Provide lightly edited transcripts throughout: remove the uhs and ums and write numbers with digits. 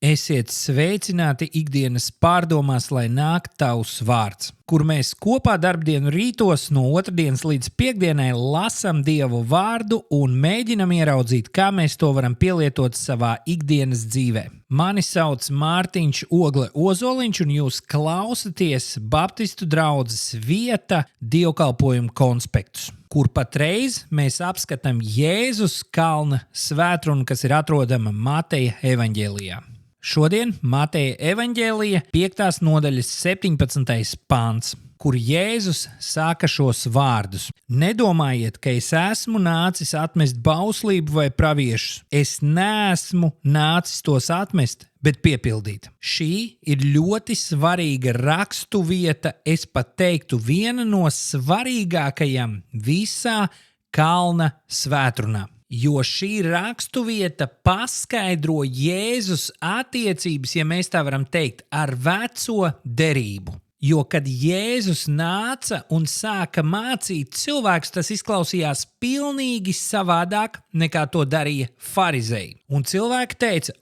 Esiet sveicināti ikdienas pārdomās, lai nāk tavs vārds, kur mēs kopā darbdienu rītos no otrdienas līdz piekdienai lasam Dievu vārdu un mēģinam ieraudzīt, kā mēs to varam pielietot savā ikdienas dzīvē. Mani sauc Mārtiņš Ogle Ozoliņš, un jūs klausaties Baptistu draudzes vieta dievkalpojumu konspektus, kur patreiz mēs apskatām Jēzus kalna svētrunu, kas ir atrodama Mateja evaņģēlijā. Šodien Mateja evaņģēlija 5. nodaļas 17. pants, kur Jēzus saka šos vārdus. Nedomājiet, ka es esmu nācis atmest bauslību vai praviešus. Es neesmu nācis tos atmest, bet piepildīt. Šī ir ļoti svarīga rakstuvieta, es pat teiktu viena no svarīgākajām visā kalna svētrunā. Jo šī rakstuvieta paskaidro Jēzus attiecības, ja mēs tā varam teikt, ar veco derību. Jo, kad Jēzus nāca un sāka mācīt cilvēkus, tas izklausījās pilnīgi savādāk nekā to darīja farizeji. Un cilvēki teica,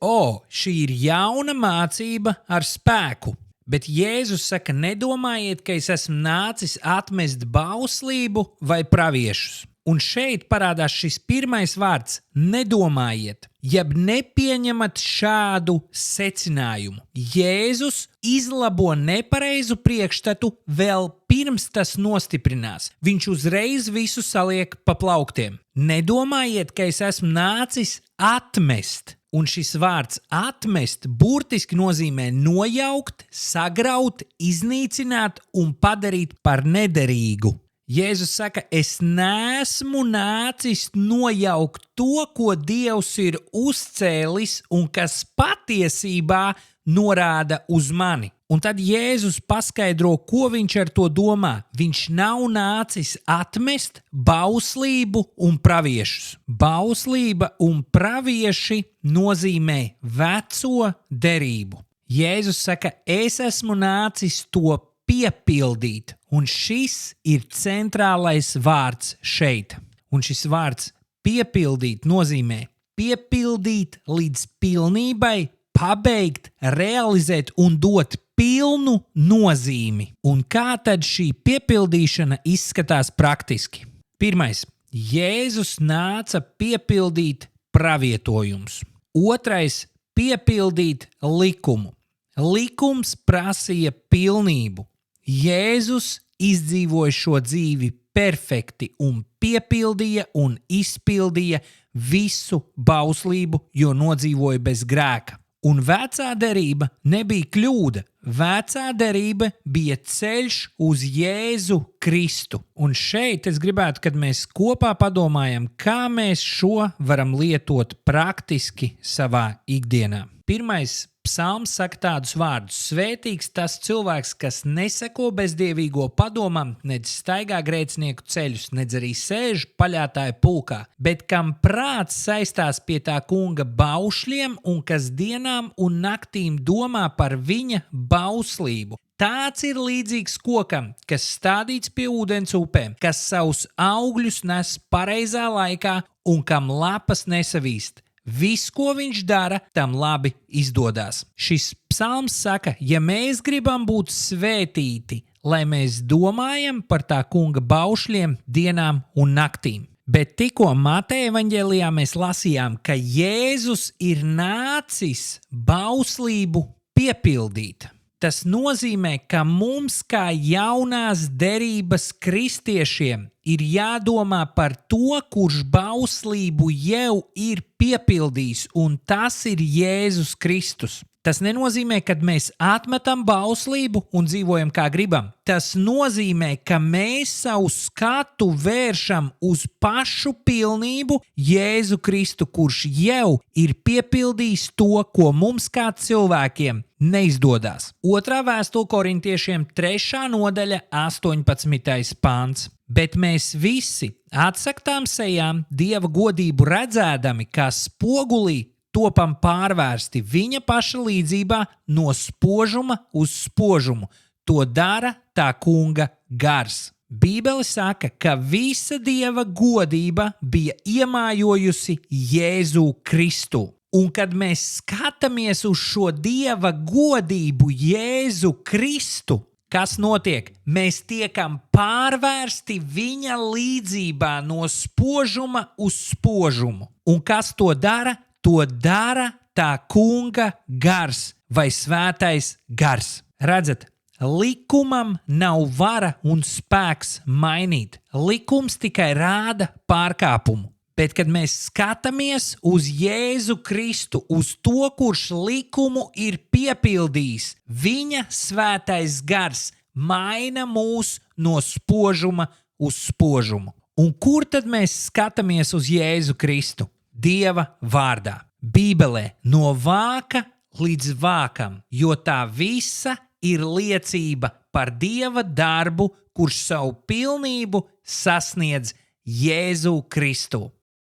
šī ir jauna mācība ar spēku. Bet Jēzus saka, nedomājiet, ka es esmu nācis atmest bauslību vai praviešus. Un šeit parādās šis pirmais vārds – nedomājiet, jeb nepieņemat šādu secinājumu. Jēzus izlabo nepareizu priekšstatu vēl pirms tas nostiprinās. Viņš uzreiz visu saliek pa plauktiem. Nedomājiet, ka es esmu nācis atmest. Un šis vārds atmest burtiski nozīmē nojaukt, sagraut, iznīcināt un padarīt par nederīgu. Jēzus saka, es neesmu nācis nojaukt to, ko Dievs ir uzcēlis un kas patiesībā norāda uz mani. Un tad Jēzus paskaidro, ko viņš ar to domā. Viņš nav nācis atmest bauslību un praviešus. Bauslība un pravieši nozīmē veco derību. Jēzus saka, es esmu nācis to piepildīt, un šis ir centrālais vārds šeit. Un šis vārds piepildīt nozīmē piepildīt līdz pilnībai, pabeigt, realizēt un dot pilnu nozīmi. Un kā tad šī piepildīšana izskatās praktiski? Pirmais, Jēzus nāca piepildīt pravietojumus. Otrais, piepildīt likumu. Likums prasīja pilnību. Jēzus izdzīvoja šo dzīvi perfekti un piepildīja un izpildīja visu bauslību, jo nodzīvoja bez grēka. Un vecā derība nebija kļūda. Vecā derība bija ceļš uz Jēzu Kristu. Un šeit es gribētu, kad mēs kopā padomājam, kā mēs šo varam lietot praktiski savā ikdienā. Pirmais psalms saka tādus vārdus: svētīgs tas cilvēks, kas neseko bezdievīgo padomam, nedz staigā grēcinieku ceļus, nedz arī sēž paļātāju pulkā, bet kam prāts saistās pie tā kunga baušļiem un kas dienām un naktīm domā par viņa bauslību. Tāds ir līdzīgs kokam, kas stādīts pie ūdens upēm, kas savus augļus nes pareizā laikā un kam lapas nesavīst. Viss, ko viņš dara, tam labi izdodās. Šis psalms saka, ja mēs gribam būt svētīti, lai mēs domājam par tā kunga baušļiem dienām un naktīm. Bet tikko Mateja evaņģēlijā mēs lasījām, ka Jēzus ir nācis bauslību piepildīt. Tas nozīmē, ka mums kā jaunās derības kristiešiem ir jādomā par to, kurš bauslību jau ir piepildījis, un tas ir Jēzus Kristus. Tas nenozīmē, ka mēs atmetam bauslību un dzīvojam kā gribam. Tas nozīmē, ka mēs savu skatu vēršam uz pašu pilnību Jēzu Kristu, kurš jau ir piepildījis to, ko mums kā cilvēkiem neizdodas. 2. vēstule Korintiešiem 3. nodaļa 18. pāns. Bet mēs visi atsaktām sejām Dieva godību redzēdami, kā spogulī topam pārvērsti viņa paša līdzībā no spožuma uz spožumu. To dara tā kunga gars. Bībele saka, ka visa Dieva godība bija iemājojusi Jēzu Kristu. Un kad mēs skatāmies uz šo Dieva godību Jēzu Kristu, kas notiek? Mēs tiekam pārvērsti viņa līdzībā no spožuma uz spožumu. Un kas to dara? To dara tā kunga gars vai svētais gars. Redzat, likumam nav vara un spēks mainīt. Likums tikai rāda pārkāpumu. Bet, kad mēs skatāmies uz Jēzu Kristu, uz to, kurš likumu ir piepildījis, viņa svētais gars maina mūs no spožuma uz spožumu. Un kur tad mēs skatāmies uz Jēzu Kristu? Dieva vārdā. Bībelē no vāka līdz vākam, jo tā visa ir liecība par Dieva darbu, kurš savu pilnību sasniedz Jēzu Kristu.